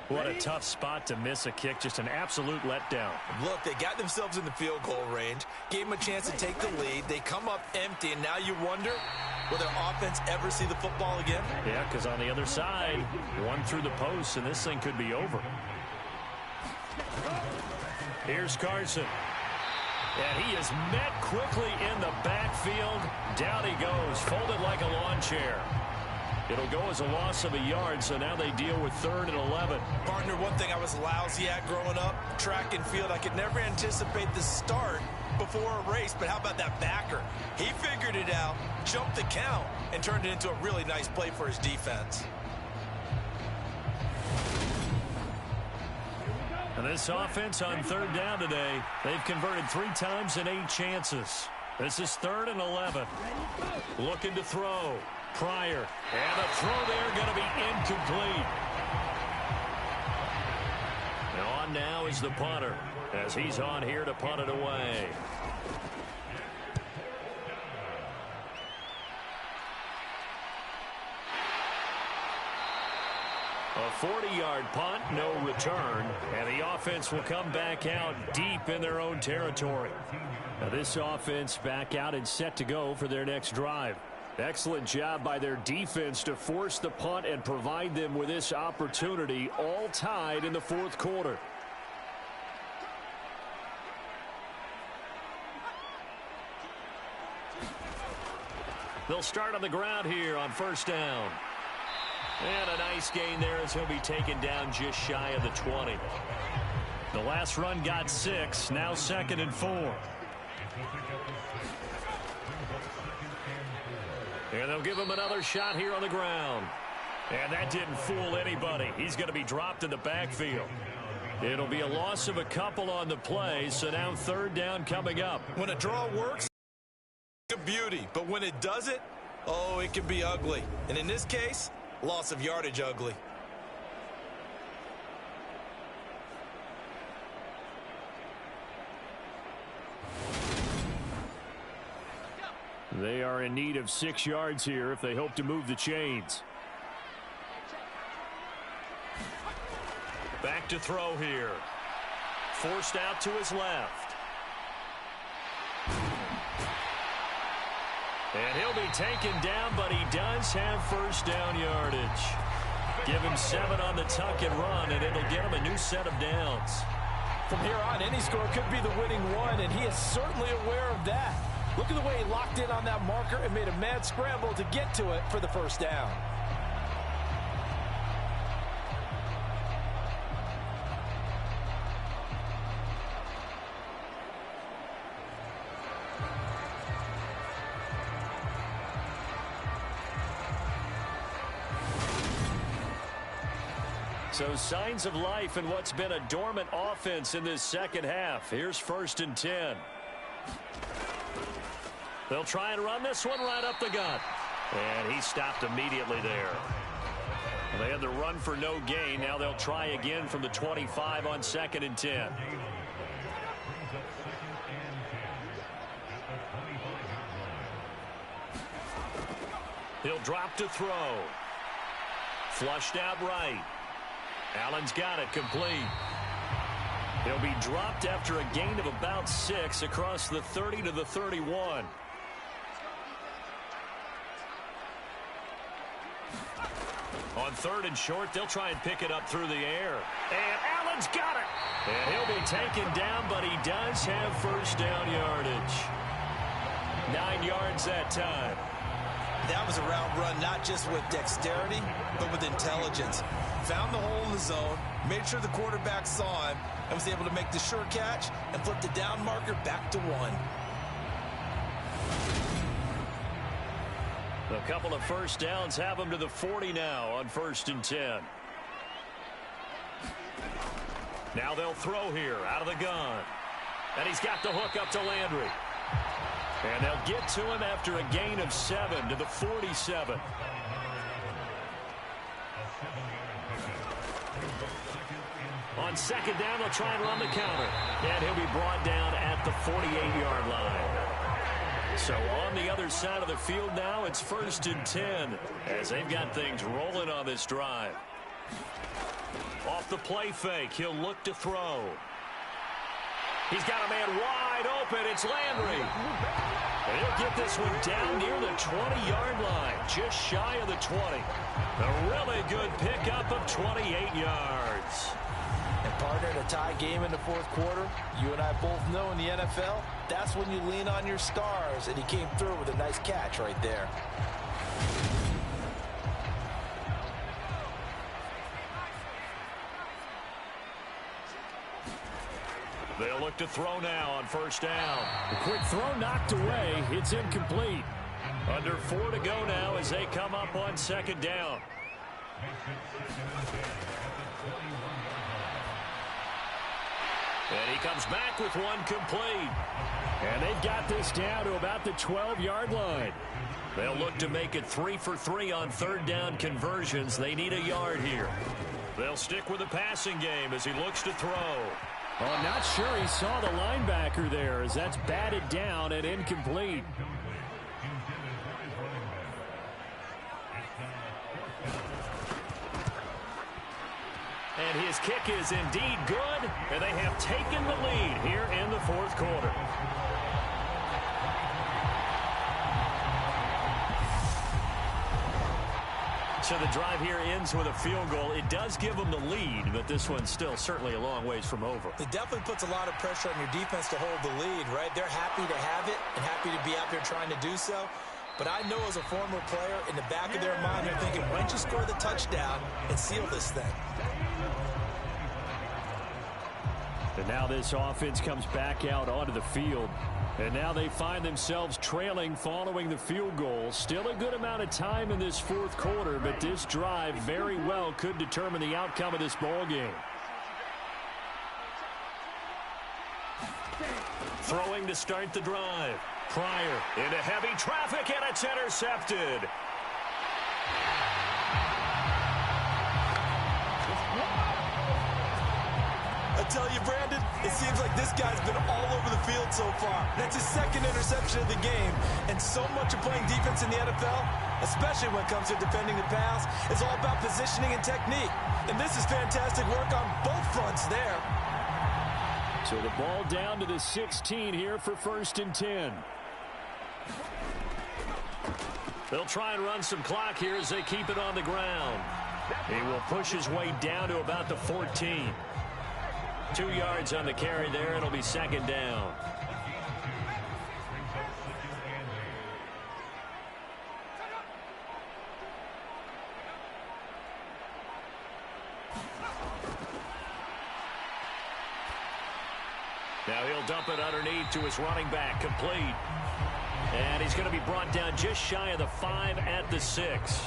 What a tough spot to miss a kick. Just an absolute letdown. Look, they got themselves in the field goal range, gave them a chance to take the lead. They come up empty, and now you wonder, will their offense ever see the football again? Yeah, because on the other side, one through the post, and this thing could be over. Here's Carson. And he is met quickly in the backfield. Down he goes, folded like a lawn chair. It'll go as a loss of a yard, so now they deal with 3rd and 11. Partner, one thing I was lousy at growing up, track and field, I could never anticipate the start before a race, but how about that backer? He figured it out, jumped the count, and turned it into a really nice play for his defense. And this offense on third down today, they've converted 3 times in 8 chances. This is 3rd and 11. Looking to throw. Pryor. And the throw there going to be incomplete. And on now is the punter, as he's on here to punt it away. A 40-yard punt, no return, and the offense will come back out deep in their own territory. Now this offense back out and set to go for their next drive. Excellent job by their defense to force the punt and provide them with this opportunity, all tied in the 4th quarter. They'll start on the ground here on 1st down. And a nice gain there as he'll be taken down just shy of the 20. The last run got 6, now 2nd and 4. And they'll give him another shot here on the ground. And that didn't fool anybody. He's going to be dropped in the backfield. It'll be a loss of a couple on the play, so now 3rd down coming up. When a draw works, it's a beauty. But when it doesn't, oh, it can be ugly. And in this case, loss of yardage ugly. They are in need of 6 yards here if they hope to move the chains. Back to throw here. Forced out to his left. And he'll be taken down, but he does have 1st down yardage. Give him 7 on the tuck and run, and it'll get him a new set of downs. From here on, any score could be the winning one, and he is certainly aware of that. Look at the way he locked in on that marker and made a mad scramble to get to it for the 1st down. So signs of life in what's been a dormant offense in this 2nd half. Here's 1st and 10. They'll try and run this one right up the gut. And he stopped immediately there. They had the run for no gain. Now they'll try again from the 25 on 2nd and 10. He'll drop to throw. Flushed out right. Allen's got it complete. He'll be dropped after a gain of about 6 across the 30 to the 31. On 3rd and short, they'll try and pick it up through the air. And Allen's got it. And he'll be taken down, but he does have 1st down yardage. 9 yards that time. That was a route run not just with dexterity, but with intelligence. Found the hole in the zone, made sure the quarterback saw him, and was able to make the sure catch and flip the down marker back to 1. A couple of 1st downs have him to the 40 now on 1st and 10. Now they'll throw here out of the gun. And he's got the hook up to Landry. And they'll get to him after a gain of 7 to the 47. On 2nd down, they'll try and run the counter. And he'll be brought down at the 48-yard line. So on the other side of the field now, it's 1st and 10 as they've got things rolling on this drive. Off the play fake, he'll look to throw. He's got a man wide open. It's Landry. And he'll get this one down near the 20-yard line, just shy of the 20. A really good pickup of 28 yards. And partner, in a tie game in the 4th quarter, you and I both know in the NFL, that's when you lean on your stars, and he came through with a nice catch right there. They'll look to throw now on 1st down. A quick throw knocked away. It's incomplete. Under 4 to go now as they come up on 2nd down. And he comes back with one complete. And they've got this down to about the 12-yard line. They'll look to make it 3 for 3 on third down conversions. They need a yard here. They'll stick with the passing game as he looks to throw. Oh, I'm not sure he saw the linebacker there as that's batted down and incomplete. And his kick is indeed good, and they have taken the lead here in the fourth quarter. So the drive here ends with a field goal. It does give them the lead, but this one's still certainly a long ways from over. It definitely puts a lot of pressure on your defense to hold the lead, right? They're happy to have it and happy to be out there trying to do so. But I know as a former player, in the back of their mind, they're thinking, why don't you score the touchdown and seal this thing? And now this offense comes back out onto the field. And now they find themselves trailing following the field goal. Still a good amount of time in this fourth quarter, but this drive very well could determine the outcome of this ball game. Throwing to start the drive. Pryor into heavy traffic, and it's intercepted. I tell you, Brandon, it seems like this guy's been all over the field so far. That's his second interception of the game. And so much of playing defense in the NFL, especially when it comes to defending the pass, is all about positioning and technique. And this is fantastic work on both fronts there. So the ball down to the 16 here for 1st and 10. They'll try and run some clock here as they keep it on the ground. He will push his way down to about the 14. 2 yards on the carry there. It'll be second down. Now he'll dump it underneath to his running back, complete. And he's going to be brought down just shy of the 5 at the 6.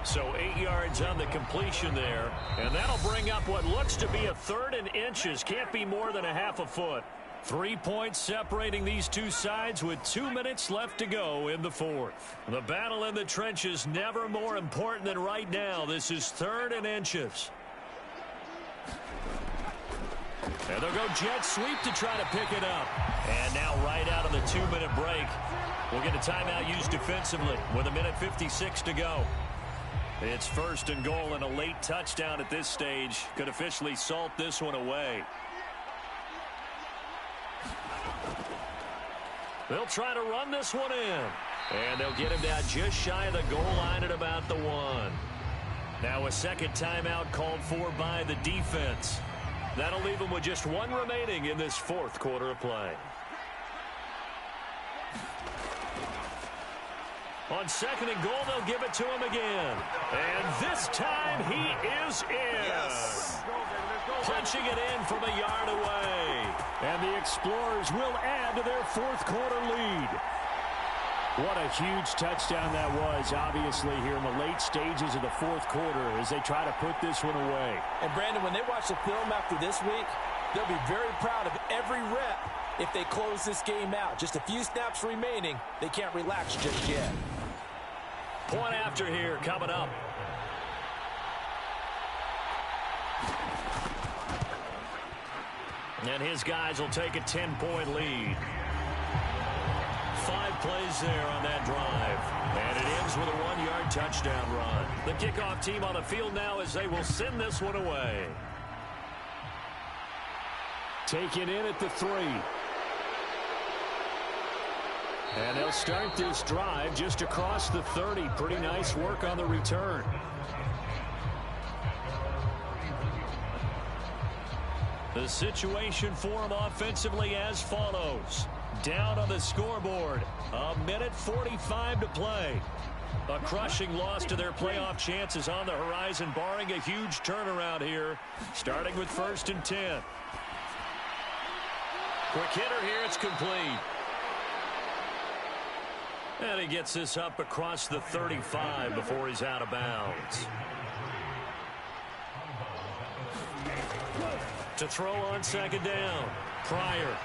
So 8 yards on the completion there. And that'll bring up what looks to be a 3rd and inches. Can't be more than a half a foot. 3 points separating these two sides with 2 minutes left to go in the fourth. The battle in the trenches never more important than right now. This is 3rd and inches. And they'll go jet sweep to try to pick it up. And now right out of the 2-minute break, we'll get a timeout used defensively with 1:56 to go. It's 1st and goal, and a late touchdown at this stage could officially salt this one away. They'll try to run this one in. And they'll get him down just shy of the goal line at about the 1. Now a second timeout called for by the defense. That'll leave them with just 1 remaining in this fourth quarter of play. On 2nd and goal, they'll give it to him again. And this time he is in. Yes. Punching it in from a yard away. And the Explorers will add to their fourth quarter lead. What a huge touchdown that was, obviously, here in the late stages of the fourth quarter as they try to put this one away. And, Brandon, when they watch the film after this week, they'll be very proud of every rep if they close this game out. Just a few snaps remaining. They can't relax just yet. Point after here coming up. And his guys will take a 10-point lead. 5 plays there on that drive. And it ends with a 1-yard touchdown run. The kickoff team on the field now as they will send this one away. Taken in at the 3. And they'll start this drive just across the 30. Pretty nice work on the return. The situation for them offensively as follows. Down on the scoreboard. 1:45 to play. A crushing loss to their playoff chances on the horizon, barring a huge turnaround here, starting with 1st and 10. Quick hitter here, it's complete. And he gets this up across the 35 before he's out of bounds. To throw on second down. Pryor.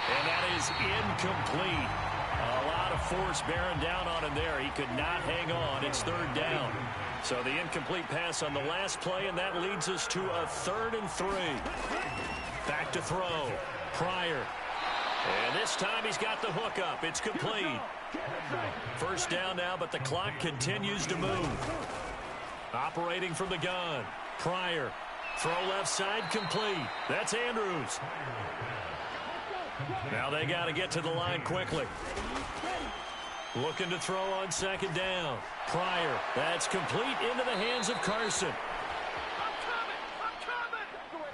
And that is incomplete. A lot of force bearing down on him there. He could not hang on. It's third down. So the incomplete pass on the last play, and that leads us to a 3rd and 3. Back to throw. Pryor. And this time he's got the hook up. It's complete. First down now, but the clock continues to move. Operating from the gun. Pryor. Throw left side complete. That's Andrews. Now they got to get to the line quickly. Looking to throw on second down. Pryor. That's complete into the hands of Carson.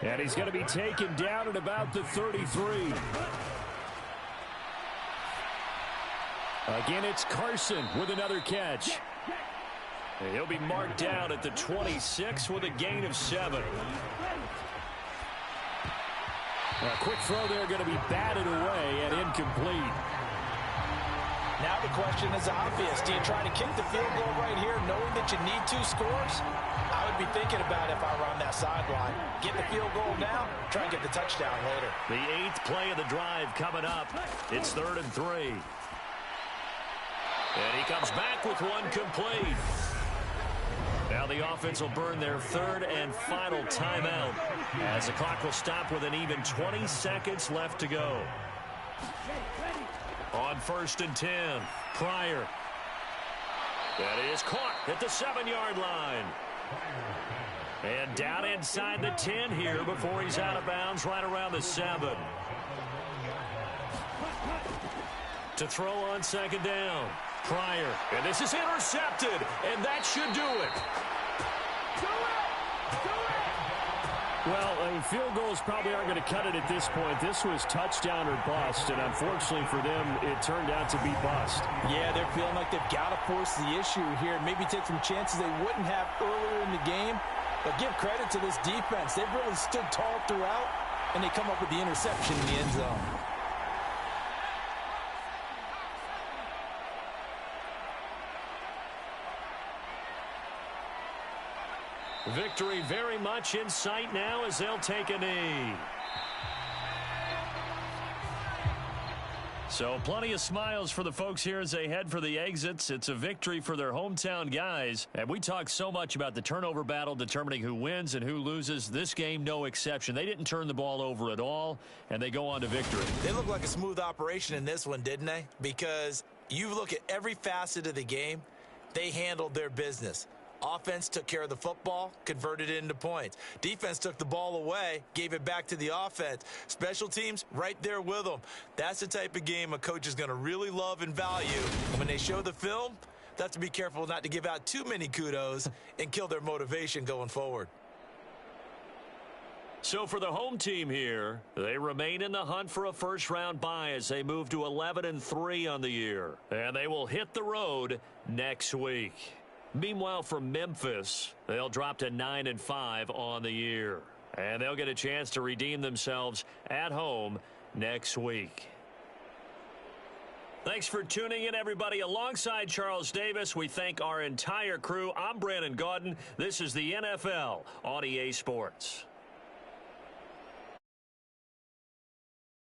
And he's going to be taken down at about the 33. Again, it's Carson with another catch. And he'll be marked down at the 26 with a gain of 7. A quick throw there going to be batted away and incomplete. Now the question is obvious. Do you try to kick the field goal right here knowing that you need 2 scores? I would be thinking about it if I were on that sideline. Get the field goal now, try and get the touchdown later. The 8th play of the drive coming up. It's 3rd and 3. And he comes back with one complete. Now the offense will burn their 3rd and final timeout as the clock will stop with an even 20 seconds left to go. On 1st and 10, Pryor. That is caught at the 7-yard line. And down inside the 10 here before he's out of bounds right around the 7. To throw on second down. Pryor. And this is intercepted. And that should do it. Well, I mean, field goals probably aren't going to cut it at this point. This was touchdown or bust, and unfortunately for them, it turned out to be bust. Yeah, they're feeling like they've got to force the issue here. Maybe take some chances they wouldn't have earlier in the game. But give credit to this defense. They've really stood tall throughout, and they come up with the interception in the end zone. Victory very much in sight now as they'll take a knee. So plenty of smiles for the folks here as they head for the exits. It's a victory for their hometown guys. And we talk so much about the turnover battle determining who wins and who loses. This game, no exception. They didn't turn the ball over at all, and they go on to victory. They look like a smooth operation in this one, didn't they? Because you look at every facet of the game, they handled their business. Offense took care of the football, converted it into points. Defense took the ball away, gave it back to the offense. Special teams, right there with them. That's the type of game a coach is going to really love and value. And when they show the film, they have to be careful not to give out too many kudos and kill their motivation going forward. So for the home team here, they remain in the hunt for a first-round bye as they move to 11-3 on the year. And they will hit the road next week. Meanwhile, for Memphis, they'll drop to 9-5 on the year. And they'll get a chance to redeem themselves at home next week. Thanks for tuning in, everybody. Alongside Charles Davis, we thank our entire crew. I'm Brandon Gaudin. This is the NFL on EA Sports.